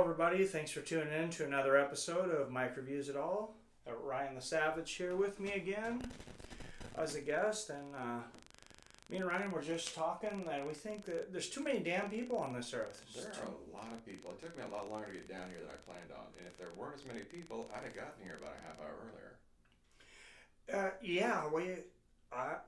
everybody. Thanks for tuning in to another episode of Mike Reviews It All. Ryan the Savage here with me again as a guest. And me and Ryan were just talking that we think that there's too many damn people on this earth. There are a lot of people. It took me a lot longer to get down here than I planned on. And if there weren't as many people, I'd have gotten here about a half hour earlier.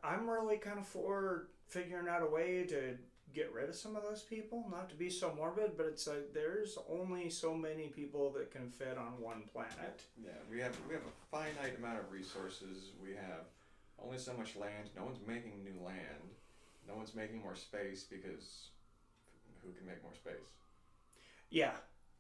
I'm really kind of for figuring out a way to get rid of some of those people. Not to be so morbid, but it's like there's only so many people that can fit on one planet. Yeah, we have a finite amount of resources. We have only so much land. No one's making new land. No one's making more space because who can make more space? Yeah,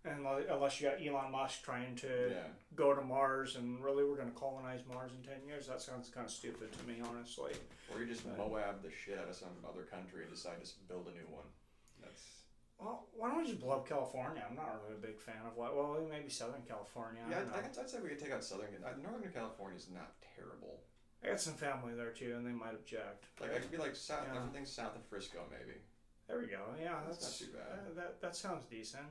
and unless you got Elon Musk trying to go to Mars and really we're going to colonize Mars in 10 years, that sounds kind of stupid to me, honestly. Or you just Moab the shit out of some other country and decide to build a new one. Well, why don't we just blow up California? I'm not really a big fan of maybe Southern California. I'd say we could take out Southern. Northern California is not terrible. I got some family there too, and they might object. Like I could be like south, everything south of Frisco, maybe. There we go. Yeah, that's not too bad. That sounds decent.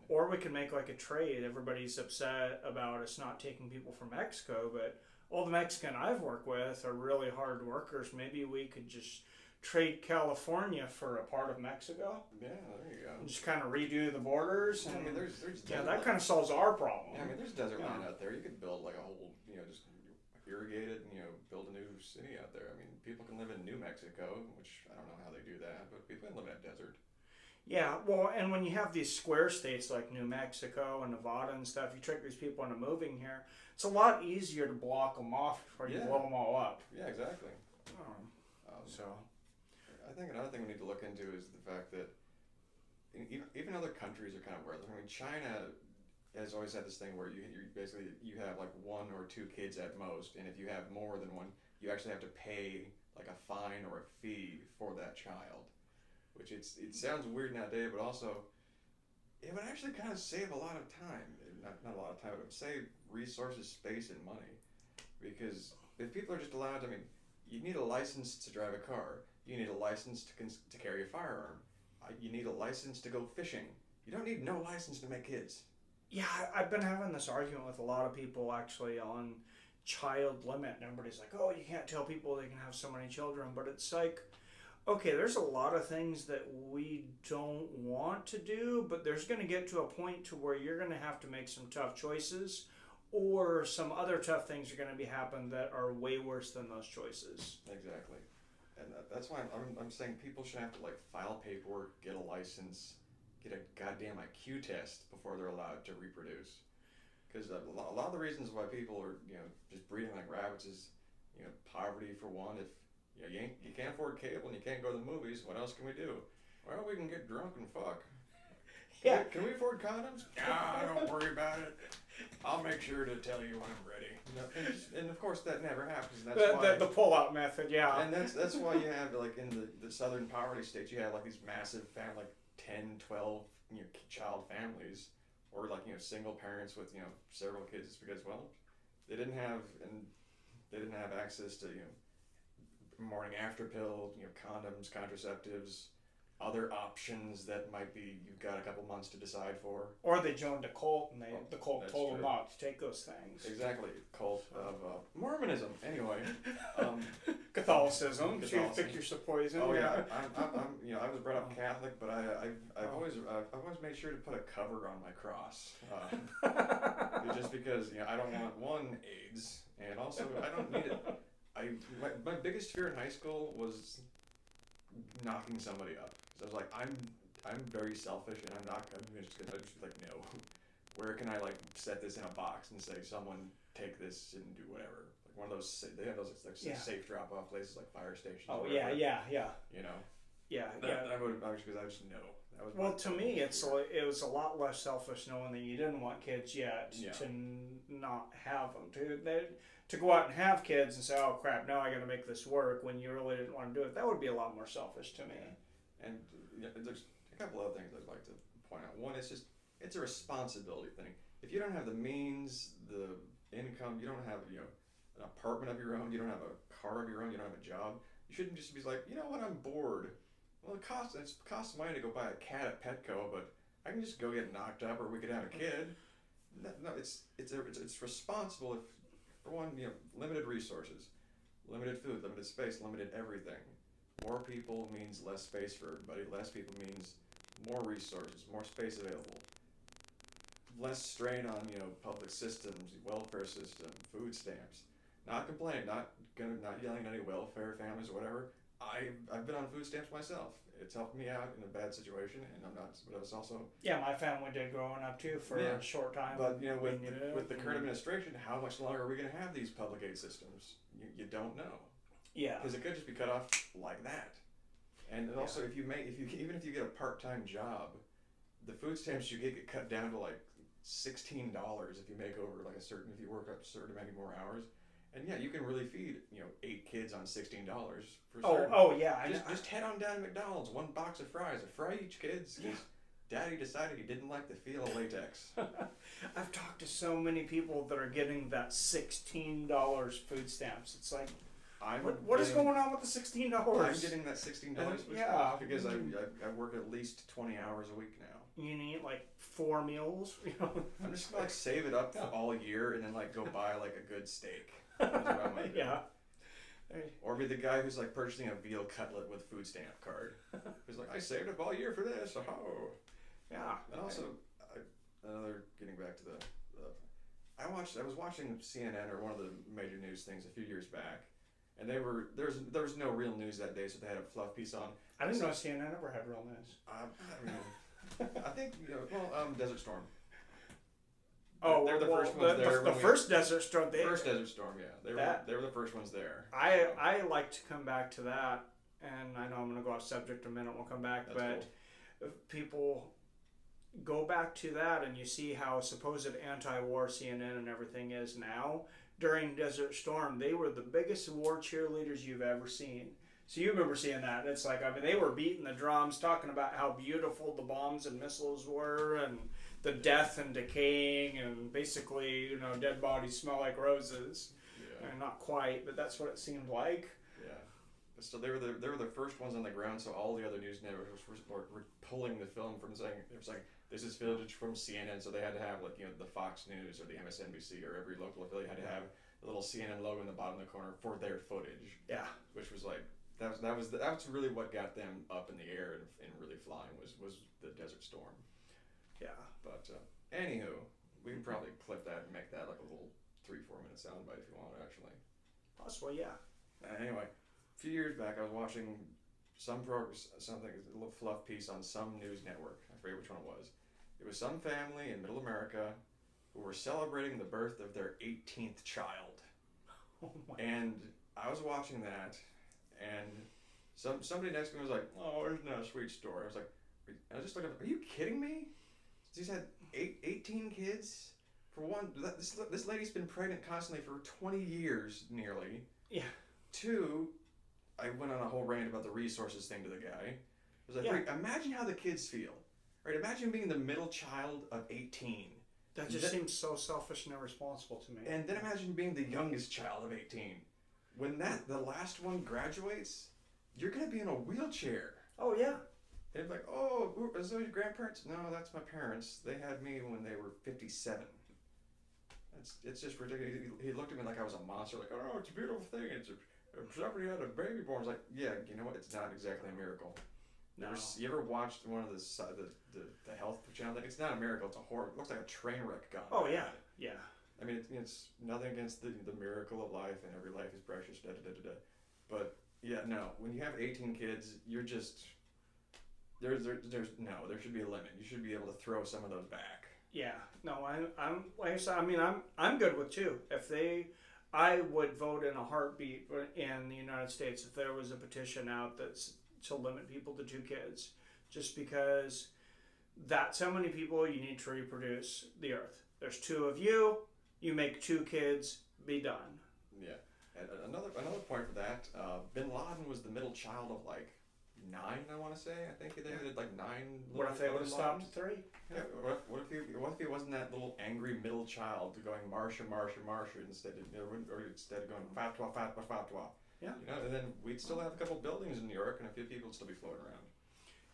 Or we could make like a trade. Everybody's upset about us not taking people from Mexico, but all the Mexican I've worked with are really hard workers. Maybe we could just trade California for a part of Mexico. Yeah, there you go. And just kind of redo the borders. And, there's that kind of solves our problem. Yeah, there's desert land out there. You could build like a whole, just irrigated, build a new city out there. People can live in New Mexico, which I don't know how they do that, but people can live in a desert. Yeah, well, and when you have these square states like New Mexico and Nevada and stuff, you trick these people into moving here. It's a lot easier to block them off before you blow them all up. Yeah, exactly. So, I think another thing we need to look into is the fact that even other countries are kind of weird. China has always had this thing where you have like one or two kids at most, and if you have more than one, you actually have to pay like a fine or a fee for that child. Which it sounds weird nowadays, but also it would actually kind of save a lot of time. Not a lot of time, but it would save resources, space, and money. Because if people are just allowed, you need a license to drive a car. You need a license to carry a firearm. You need a license to go fishing. You don't need no license to make kids. Yeah, I've been having this argument with a lot of people actually on child limit, and everybody's like, oh, you can't tell people they can have so many children, but it's like, okay, there's a lot of things that we don't want to do, but there's going to get to a point to where you're going to have to make some tough choices, or some other tough things are going to be happen that are way worse than those choices. Exactly. And that's why I'm saying people should have to file paperwork, get a license, get a goddamn IQ test before they're allowed to reproduce. Because a lot of the reasons why people are just breeding like rabbits is poverty for one. If you can't afford cable and you can't go to the movies, what else can we do? Well, we can get drunk and fuck. Yeah. Can we afford condoms? Nah, don't worry about it. I'll make sure to tell you when I'm ready. And of course that never happens. And that's why the pull-out method, yeah. And that's why you have in the southern poverty states, you have these massive 10, 12 child families, or single parents with several kids. It's because they didn't have access to morning after pill, condoms, contraceptives, other options that might be you've got a couple months to decide for. Or they joined a cult and the cult told them not to take those things. Exactly, cult of Mormonism. Anyway, Catholicism. So you pick your poison. Oh yeah, I was brought up Catholic, but I've always made sure to put a cover on my cross, just because I don't want AIDS, and also I don't need it. My biggest fear in high school was knocking somebody up. So I was like, I'm very selfish, and I'm just gonna be like, no. Where can I set this in a box and say, someone take this and do whatever? Like one of those, they have those safe drop off places like fire stations. Oh yeah. Yeah. I just know. Well, to me, it was a lot less selfish knowing that you didn't want kids yet to not have them. To go out and have kids and say, oh crap, now I got to make this work when you really didn't want to do it. That would be a lot more selfish to me. Yeah. And there's a couple other things I'd like to point out. One, it's a responsibility thing. If you don't have the means, the income, you don't have an apartment of your own, you don't have a car of your own, you don't have a job, you shouldn't just be like, you know what, I'm bored. Well, it costs money to go buy a cat at Petco, but I can just go get knocked up, or we could have a kid. No, it's responsible if, for one, limited resources, limited food, limited space, limited everything. More people means less space for everybody. Less people means more resources, more space available, less strain on public systems, welfare system, food stamps. Not complaining, not yelling at any welfare families or whatever. I've been on food stamps myself. It's helped me out in a bad situation, and I'm not. But it's also My family did growing up too for a short time. But with the current administration, how much longer are we going to have these public aid systems? You don't know. Yeah. Because it could just be cut off like that. And also, even if you get a part-time job, the food stamps you get cut down to like $16 if you make over like if you work up a certain amount more hours. And yeah, you can really feed 8 kids on $16 for certain. Oh yeah. Just head on down to McDonald's, 1 box of fries, a fry each, kids. Yeah. Daddy decided he didn't like the feel of latex. I've talked to so many people that are getting that $16 food stamps. It's like, what is going on with the $16? I'm getting that $16 food yeah, stamps because I work at least 20 hours a week now. You need like 4 meals. I'm just gonna save it up for all year and then go buy like a good steak. That's what I might do. Yeah. Or be the guy who's purchasing a veal cutlet with food stamp card. Who's like, I saved up all year for this. Oh. Yeah. And also, getting back to I was watching CNN or one of the major news things a few years back, and there was no real news that day, so they had a fluff piece on. I didn't know CNN ever had real news. I think Desert Storm. Oh, they're the first ones there. The first Desert Storm. First Desert Storm, yeah. They were the first ones there. I like to come back to that, and I know I'm going to go off subject in a minute. We'll come back, but cool. People go back to that, and you see how supposed anti-war CNN and everything is now. During Desert Storm, they were the biggest war cheerleaders you've ever seen. So you remember seeing that. It's like, they were beating the drums, talking about how beautiful the bombs and missiles were, and the death and decaying, and basically, dead bodies smell like roses. Yeah. And not quite, but that's what it seemed like. Yeah. But still, they were the first ones on the ground, so all the other news networks were pulling the film from saying, it was like, this is footage from CNN, so they had to have the Fox News or the MSNBC or every local affiliate had to have the little CNN logo in the bottom of the corner for their footage. Yeah. Which was like, that's really what got them up in the air and really flying was the Desert Storm. Yeah. But anywho, we can probably clip that and make that like a little 3-4 minute soundbite if you want, actually. Possibly, yeah. Anyway, a few years back, I was watching a little fluff piece on some news network. I forget which one it was. It was some family in Middle America who were celebrating the birth of their 18th child. Oh my. And I was watching that, and somebody next to me was like, "Oh, isn't that a sweet story?" I just looked up. Are you kidding me? She's had 18 kids. For one, this lady's been pregnant constantly for 20 years, nearly. Yeah. 2, I went on a whole rant about the resources thing to the guy. I was like, imagine how the kids feel. Right? Imagine being the middle child of 18. That just seems so selfish and irresponsible to me. And then imagine being the youngest child of 18. When the last one graduates, you're going to be in a wheelchair. Oh, yeah. And it's like, oh, is those your grandparents? No, that's my parents. They had me when they were 57. It's just ridiculous. He looked at me like I was a monster. Like, oh, it's a beautiful thing. Somebody had a baby born. I was like, yeah, you know what? It's not exactly a miracle. No. You ever watched one of the health channel thing? It's not a miracle. It's a horror. It looks like a train wreck gone. Oh, yeah. Yeah. I mean, it's nothing against the miracle of life, and every life is precious, But, yeah, no. When you have 18 kids, you're just... there should be a limit. You should be able to throw some of those back. Yeah. No, I'm like I said, I'm good with 2. I would vote in a heartbeat in the United States if there was a petition out that's to limit people to 2 kids, just because that's how many people you need to reproduce the earth. There's 2 of you, you make 2 kids, be done. Yeah. And another point for that, Bin Laden was the middle child of 9, I want to say. I think they did 9. What if they would have stopped at 3? Yeah. What if he wasn't that little angry middle child going Marsha instead of going fatwa fatwa fatwa? Yeah. And then we'd still have a couple buildings in New York and a few people would still be floating around.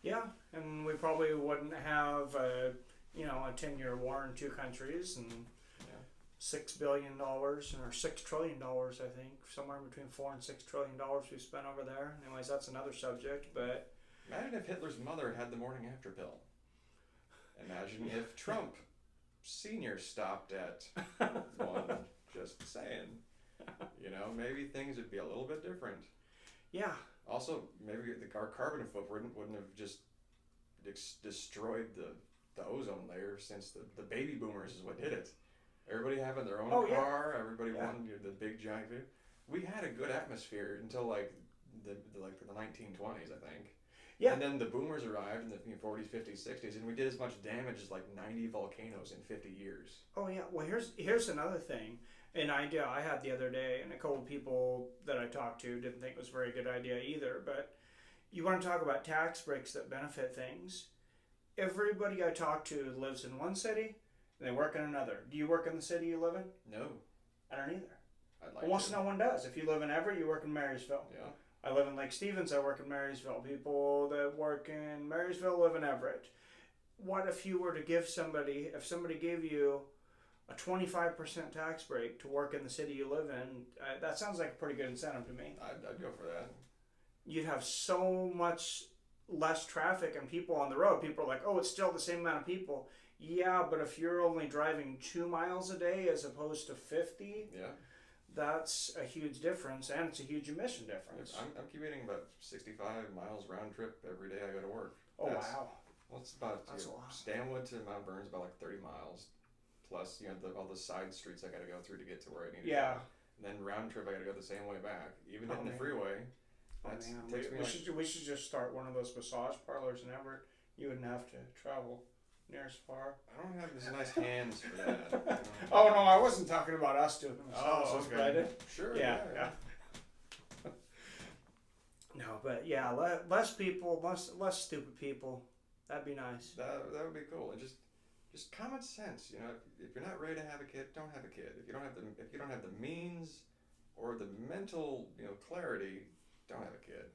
Yeah, and we probably wouldn't have a 10-year war in two countries and Yeah. $6 billion or $6 trillion, I think, somewhere between $4 and $6 trillion we spent over there. Anyways, that's another subject, but Imagine if Hitler's mother had the morning after pill. Imagine if Trump Senior stopped at one. Just saying. Maybe things would be a little bit different. yeah, Also, maybe our carbon footprint wouldn't have just destroyed the ozone layer, since the baby boomers is what did it. Everybody having their own Oh, yeah. car, everybody Yeah. wanted the big giant vehicle. We had a good atmosphere until like the 1920s, I think. yeah. And then the boomers arrived in the 40s, 50s, 60s, and we did as much damage as like 90 volcanoes in 50 years. Oh yeah. Well, here's another thing. An idea I had the other day, and a couple of people that I talked to didn't think it was a very good idea either. But you want to talk about tax breaks that benefit things? Everybody I talk to lives in one city, and they work in another. Do you work in the city you live in? No, I don't either. I'd like Almost to. no one does. If you live in Everett, you work in Marysville. Yeah. I live in Lake Stevens, I work in Marysville. People that work in Marysville live in Everett. What if you were to give somebody, if somebody gave you a 25% tax break to work in the city you live in? That sounds like a pretty good incentive to me. I'd go for that. You'd have so much less traffic and people on the road. People are like, oh, it's still the same amount of people. Yeah, but if you're only driving 2 miles a day as opposed to 50, Yeah. that's a huge difference, and it's a huge emission difference. I'm commuting about 65 miles round trip every day I go to work. Oh, wow. Well, it's about That's a lot. Stanwood to Mount Vernon's about like 30 miles, plus all the side streets I got to go through to get to where I need to Yeah. go. And then round trip I got to go the same way back, even Oh, hitting the man. freeway. Oh, That's man. takes me We like we should just start one of those massage parlors in Everett. You wouldn't have to travel near as far. I don't have these nice hands for that. Oh, no, I wasn't talking about us doing the Oh, massages, okay. but Sure. yeah. No, but yeah, less people, less stupid people. That'd be nice. That would be cool. And just common sense. If you're not ready to have a kid, don't have a kid. If you don't have the means or the mental clarity, don't have a kid.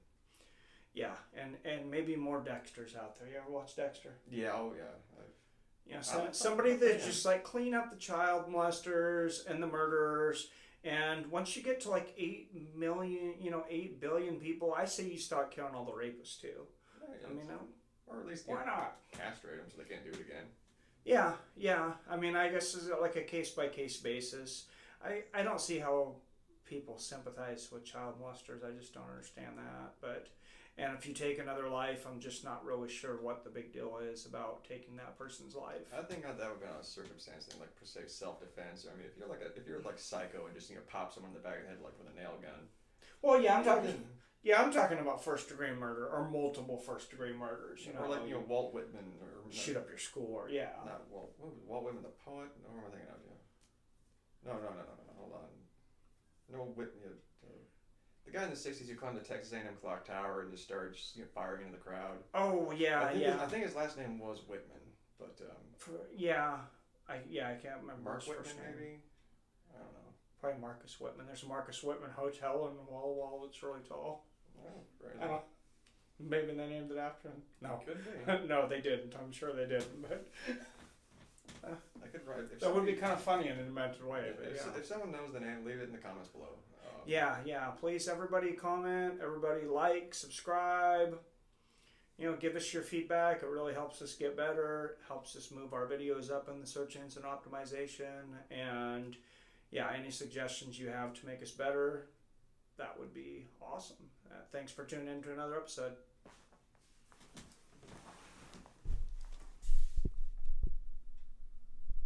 Yeah, and maybe more Dexters out there. You ever watch Dexter? Yeah. Oh yeah. Somebody that just like clean up the child molesters and the murderers. And once you get to like 8 million, 8 billion people, I say you start killing all the rapists too. Yeah, I mean, or at least why not? castrate them so they can't do it again. Yeah. I mean, I guess it's like a case by case basis. I don't see how people sympathize with child molesters. I just don't understand that. And if you take another life, I'm just not really sure what the big deal is about taking that person's life. I think that would be on a circumstance thing, like per se self-defense. I mean, if you're like psycho and just pop someone in the back of the head like with a nail gun. Well, yeah, I'm talking about first degree murder or multiple first degree murders. Or like Walt Whitman or shoot up your school or yeah. Not Walt Whitman the poet. No, what am I thinking of? No. Hold on. No Whitman. The guy in the '60s who climbed the Texas A&M clock tower and just started firing into the crowd. Oh yeah, I think his last name was Whitman, but I can't remember. Mark his Whitman first name. maybe. I don't know. Probably Marcus Whitman. There's a Marcus Whitman hotel in Walla Walla that's really tall. Oh, right. I don't. Maybe they named it after him. No, Could be. no, they didn't. I'm sure they didn't. But I could write. that would be kind of funny in a demented way. But yeah. If someone knows the name, leave it in the comments below. Yeah. Please, everybody comment. Everybody like, subscribe. Give us your feedback. It really helps us get better. Helps us move our videos up in the search engine optimization. And yeah, any suggestions you have to make us better, that would be awesome. Thanks for tuning in to another episode.